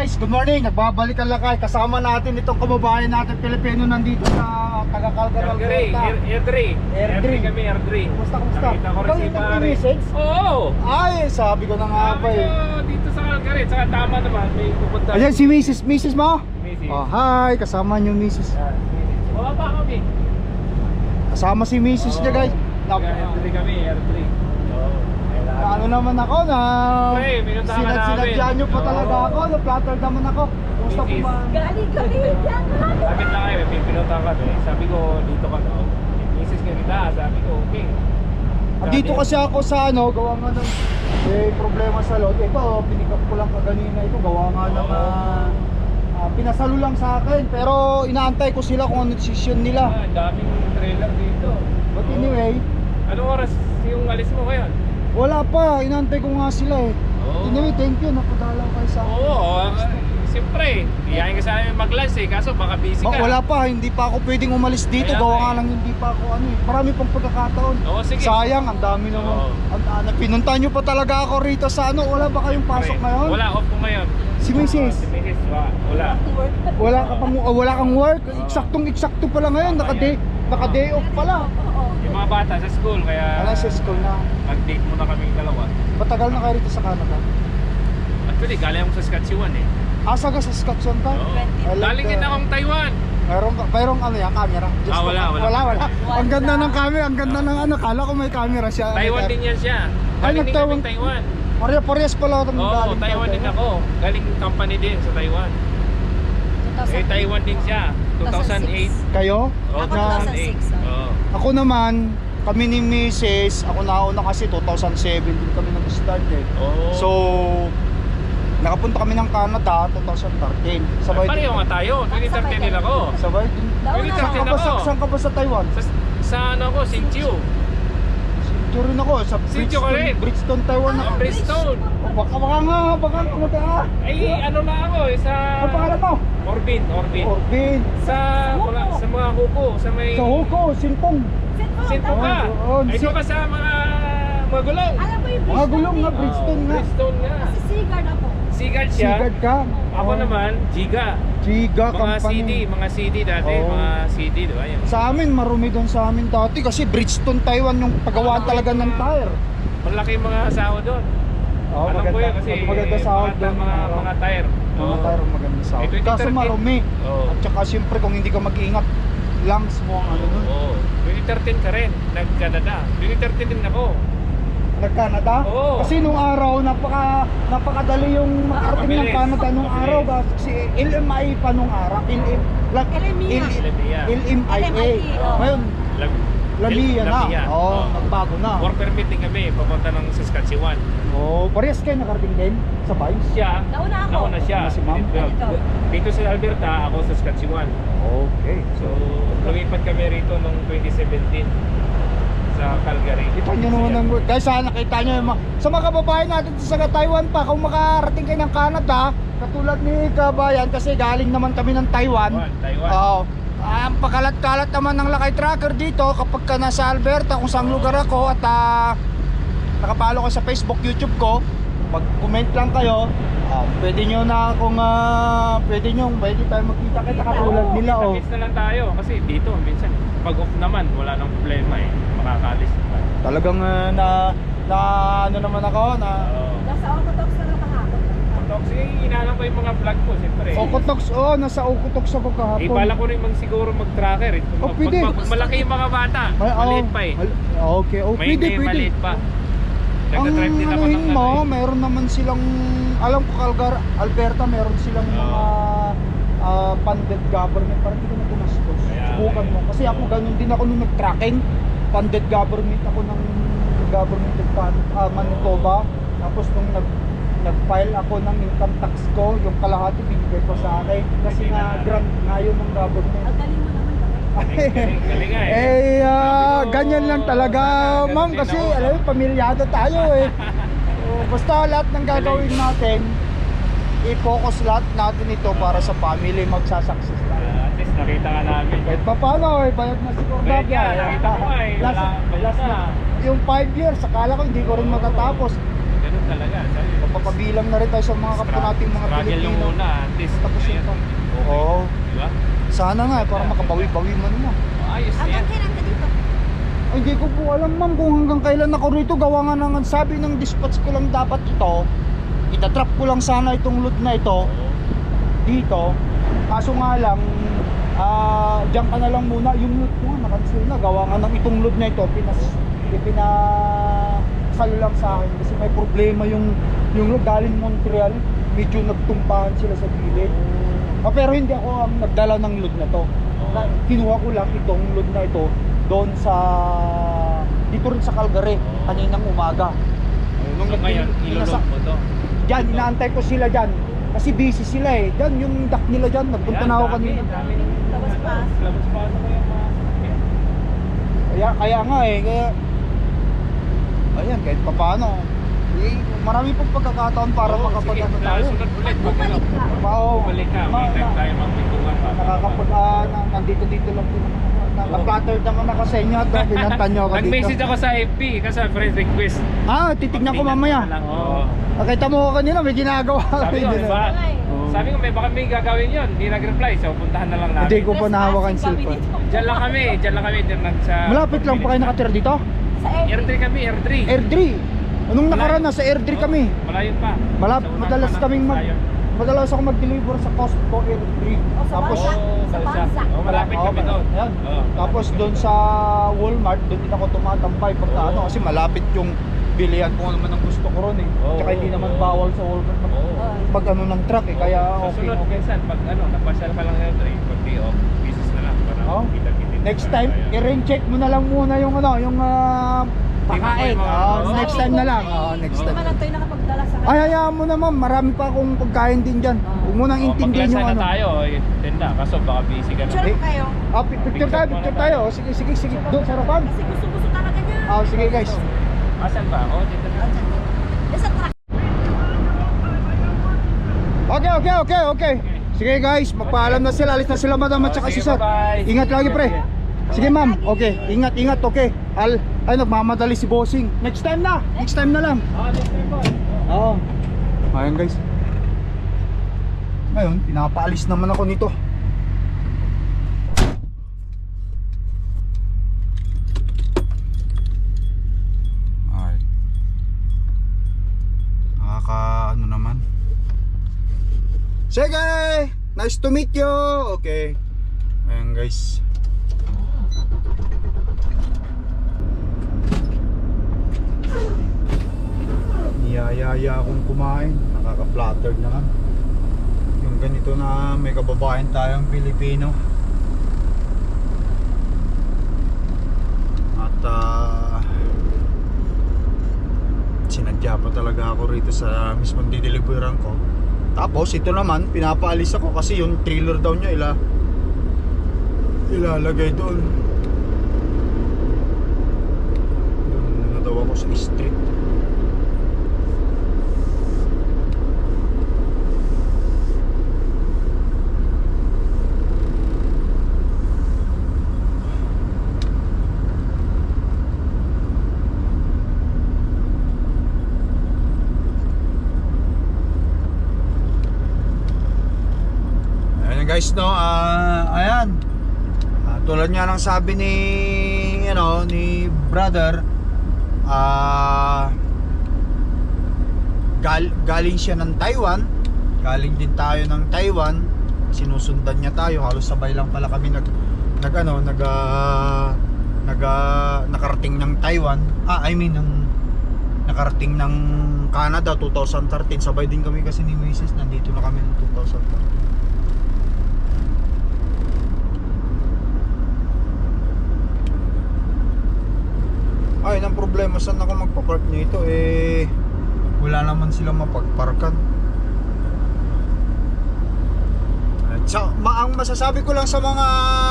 guys, good morning. Nagbabalik ang lakay. Kasama natin itong kababayan natin Pilipino nandito sa taga-Calgary, Alberta. Air 3 kami, Air 3. Kumusta? Nakita ko rin Ikaw si yung pare. nag-message? Oo! Ay, sabi ko na nga pa eh. Dito sa Calgary, saka tama naman, may pupunta. Ayan si Mrs. mo? Mrs. Oh, hi, kasama niyo Mrs. Wala pa kami. Kasama si Mrs. niya guys. Air 3 kami, Air 3. Ano naman ako na Pre, minuntahan ka sinadyan niyo pa namin. talaga ako. Na-flatter naman ako. Kumusta po Mrs. ba? Galing-galing yan. Lapit lang kayo, may pinuntahan kami. Sabi ko, dito ka daw. Misis ka kita, sabi ko, okay. Dito kasi ako sa ano, gawa nga ng problema sa load. Ito, pinikap ko lang kaganina ito. Gawa nga ng pinasalo lang sa akin. Pero inaantay ko sila kung ano decision nila. Ang daming trailer dito. But anyway, Anong oras yung alis mo ngayon? wala pa. Inaantay ko nga sila eh. Anyway, thank you. Napadalaw kayo sa akin. Oo, siyempre. Iyayin ka sa amin mag-lunch eh, kaso baka busy ka. Wala pa, hindi pa ako pwedeng umalis dito. Kaya Gawa nga nga eh. lang hindi pa ako ano eh. Marami pang pagkakataon. Oo, sige. Sayang, ang dami naman. Oo. Pinunta nyo pa talaga ako rito sa ano. Wala ba kayong pasok Pre, ngayon? Wala, off ko ngayon. Si Mrs. Si Mrs. Wala. Wala ka pang wala kang work. Eksaktong-eksakto pala ngayon. Naka-day off pala. Yung mga bata sa school, kaya Wala sa school na. mag-date muna kaming dalawa. Matagal na kayo rito sa Canada. Actually, galing ako sa Saskatchewan eh. Asa ka sa Saskatchewan ka? Oo. I like Galing din that. akong Taiwan. Mayroong ano yan, camera? Wala. Ang ganda ng camera, ang ganda ng ano. Kala ko may camera siya. Taiwan din yan siya. Galing din nag-Taiwan. kami Taiwan. Parehas pala ako Oo, Taiwan din ako. Galing company din sa Taiwan. Eh, Taiwan din siya. 2008. Kayo? Oo, Ako 2006. Oo. Ako naman, kami ni Mrs. Ako nauna kasi 2007 din kami nag-start eh. Oo. So, nakapunta kami ng Canada 2013. Sabay Pareho nga tayo. 2013 din ako. Sabay din. Nauna Saan ka ba ako. saan ka ba sa Taiwan? Sa ano ko, Sinchu. Sinjo rin ako sa Sinjo ka rin? Bridgestone, Taiwan ako. Bridgestone. Baka kumata. Ay, ano na ako eh, sa Ano pangalan mo? Orbin. Orbin. Sa mga huko, sa may Sa Huko, Sintong. Sinto ka. Oo, Ay, doon ka sa mga gulong. Alam mo yung Mga gulong nga, Bridgestone nga. Bridgestone nga. Kasi Sigard ako. Sigard siya. Sigad ka. Ako naman, Giga. Giga Mga company. CD dati, Oo. mga CD, di ba? Yan. Sa amin, marumi doon sa amin dati kasi Bridgestone, Taiwan yung pagawaan talaga ng tire. Malaki yung mga sahod doon. Oh, Alam ko yun kasi maganda sahod doon. mga tire. Mga tire maganda sahod. Eh, 2013. Kaso marumi. Oo. At saka siyempre kung hindi ka mag-iingat, lungs mo ang ano nun. Oo. 2013 ka rin, nag-Canada. 2013 din ako. Nag-Canada? Oo. Kasi nung araw, napakadali yung makarating ng Mabilis. Canada nung Mabilis. araw. Kasi LMI pa nung araw. LMIA. LMIA. Oo. Ngayon, Lamia na. Lamia. Oo, nagbago na. Work permit din kami, papunta ng Saskatchewan. Oh, parehas kayo nakarating din sa Vines? Siya, Nauna ako. nauna siya. Si ma'am? Dito sa Alberta, ako sa Saskatchewan. Okay. So, lumipat kami rito noong 2017 sa Calgary. Kita nyo naman ng work. Guys, nakita nyo yung sa mga kababayan natin sa Taiwan pa, kung makarating kayo ng Canada, katulad ni Kabayan, kasi galing naman kami ng Taiwan. Taiwan. Oo. Ang pakalat-kalat naman ng Lakay Tracker dito kapag ka nasa Alberta, kung saan lugar ako at nakapalo ko sa Facebook, YouTube ko, mag-comment lang kayo. Pwede nyo na kung pwede tayo magkita-kita katulad nila. Oh. Kita-kits na lang tayo kasi dito minsan pag off naman wala nang problema eh. Makakalis naman. Talagang ano naman ako na Nasa Orthodox na lang kahapon. Sige, inalang ko yung mga vlog ko siyempre. Okotox, nasa Okotox ako kahapon. Ibala ko rin siguro mag-tracker eh. Pwede. Malaki yung mga bata. Maliit pa eh. Okay, May pwede. maliit pa. Ang Nagda-drive din ako anuhin ng mo, ano eh. meron naman silang, alam ko Alberta, meron silang mga funded government, parang hindi ko na gumastos. Kaya, Subukan mo. Kasi ako ganun din ako nung nag-tracking, funded government ako ng government of Manitoba. Tapos nung nag-file ako ng income tax ko, yung kalahati binigay ko sa akin. Kasi nga grant nga yun ng government. Ang galing mo naman kami. Galing nga eh. Ganyan lang talaga, ma'am, kasi alam mo, pamilyado tayo eh. Basta lahat ng gagawin natin, i-focus lahat natin ito para sa family, magsasucess tayo. At least nakita ka namin. Kahit pa paano eh, bayad na si Cordova. Bayad yan, nakita ko nga eh. Last Wala na. Yung 5 years, akala ko hindi ko rin matatapos. Ganun talaga. Sabi, Papabilang na rin tayo sa mga kapwa nating mga struggle yung Pilipino. muna, at least. Tapos yun ayan, pa. okay. Oo. Diba? Sana nga para makabawi-bawi man na. Ayos na yan. Hanggang kailan ka dito? Ay, hindi ko po alam ma'am kung hanggang kailan ako rito. Gawa nga nang sabi ng dispatch ko lang dapat ito. Itatrap ko lang sana itong load na ito dito. Kaso nga lang, diyan ka na lang muna. Yung load ko nga nakancel na. Gawa nga ng itong load na ito. Pinasalo lang sa akin kasi may problema yung load galing Montreal. Medyo nagtumpahan sila sa gilid. Pero hindi ako ang nagdala ng load na to. Kinuha ko lang itong load na ito doon sa dito rin sa Calgary kaninang umaga. So ngayon, ilulog mo to. Diyan, inaantay ko sila diyan. Kasi busy sila eh. Diyan yung dock nila diyan. Nagpunta na ako kanina. Labas pa. Labas pa ako yung mga sasakyan. Kaya nga eh. Ayan, kahit papaano. Marami pong pagkakataon para makapag-ano tayo. Sunod ulit. Pag ano, balik ka. May time tayo magpintungan pa. Nandito lang din. Naka-flattered naman ako sa inyo at binantan nyo ako dito. Nag-message ako sa FB kasi friend request. Titignan ko mamaya. Oo. Nakita mo ko kanina, may ginagawa. Sabi ko, diba? Sabi ko, baka may gagawin yun. Hindi nag-reply. So, puntahan na lang namin. Hindi ko pa nahawakan cellphone. Diyan lang kami. Diyan lang sa... Malapit lang pa kayo nakatira dito? Sa Air3 kami, Air3. Air 3. Anong nakaraan na sa Air 3 kami? Malayo pa. Madalas kaming madalas ako mag-deliver sa Costco Air 3. Tapos sa Bansa. Malapit kami doon. Ayan. Tapos doon sa Walmart, doon din ako tumatambay pagka ano kasi malapit yung bilihan ko naman ang gusto ko ron eh. Tsaka hindi naman bawal sa Walmart pag ano ng truck eh. Kaya okay. Susunod, minsan, pag napasyal ka lang Air3, pag day off, business na lang. Para kita-kitin. Next time, i-rain check mo na lang muna yung yung pakain. Next time na lang. Next Hindi time. naman ang tayo nakapagdala sa Ay, hayaan mo na ma'am. Marami pa akong pagkain din dyan. Huwag mo nang intindihin yung na ano. tayo, tenda. Kaso baka busy ka na. Picture mo kayo. Picture tayo. Sige. Doon sa harapan. Kasi gusto-gusto talaga niya. Sige guys. Asan ba ako? Dito na. Sa truck. Okay. Sige guys, magpaalam na sila. Alis na sila madam at saka si sir. Bye. Ingat lagi pre. Sige ma'am. Okay. Ingat. Okay. Ay, nagmamadali si bossing. Next time na lang. Next time po. Oo. Ayan guys. Ngayon, pinapaalis naman ako nito. Alright. Ano naman. Sige! Nice to meet you! Okay. Ayan guys. Niyayaya akong kumain. Nakaka-flattered naman. Yung ganito na may kababayan tayong Pilipino. At sinadya pa talaga ako rito sa mismong dideliveran ko. Tapos ito naman, pinapaalis ako kasi yung trailer daw niya ilalagay doon. Doon na daw ako sa street. Guys no, ayan. Tulad nga ng sabi ni brother, galing siya ng Taiwan. Galing din tayo ng Taiwan. Sinusundan niya tayo. Halos sabay lang pala kami nakarating ng Taiwan. Nakarating ng Canada 2013. Sabay din kami kasi ni Mrs. Nandito na kami ng 2013. Ay, ang problema saan ako magpapark nito wala naman silang mapagparkan. Ang masasabi ko lang sa mga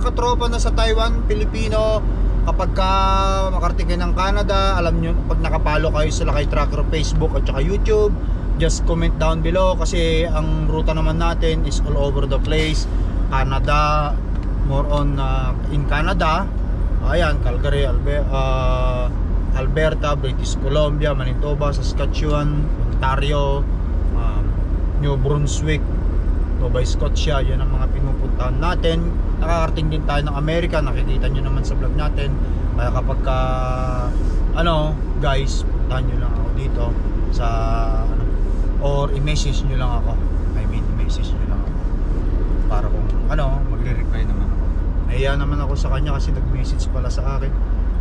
katropa na sa Taiwan, Pilipino, kapag makarating kayo ng Canada, alam nyo, pag nakapalo kayo sa Lakay Tracker Facebook at saka YouTube, just comment down below kasi ang ruta naman natin is all over the place. Canada, more on in Canada. Ayan, Calgary, Alberta, British Columbia, Manitoba, Saskatchewan, Ontario, New Brunswick, Nova Scotia. Yan ang mga pinupuntahan natin. Nakakarating din tayo ng Amerika, nakikita nyo naman sa vlog natin. Kaya kapag guys, puntahan nyo lang ako dito sa or i-message nyo lang ako. I-message nyo lang ako para kung magre-reply naman ako. Nahiya naman ako sa kanya kasi nag-message pala sa akin,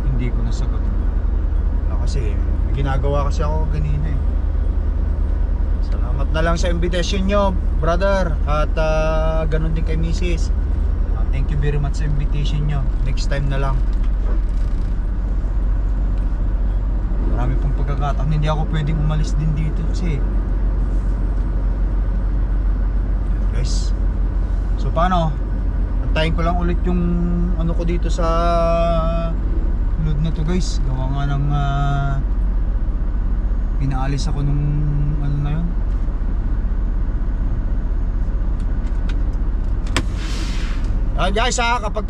hindi ko nasagot. Kasi ginagawa kasi ako kanina eh. Salamat na lang sa invitation nyo, brother. At ganun din kay Mrs. Thank you very much sa invitation nyo. Next time na lang. Marami pong pagkakataon. Hindi ako pwedeng umalis din dito kasi guys. So paano? Antayin ko lang ulit yung ko dito sa load na to guys. Gawa nga ng pinaalis ako nung na yun. Guys kapag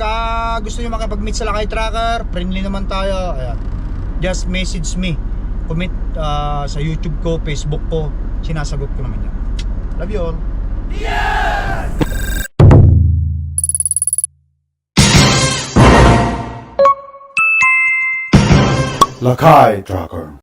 gusto nyo makipag-meet sa Lakay Tracker, friendly naman tayo. Ayan. Just message me. Comment sa YouTube ko, Facebook ko. Sinasagot ko naman yan. Love you all. Lakay Tracker.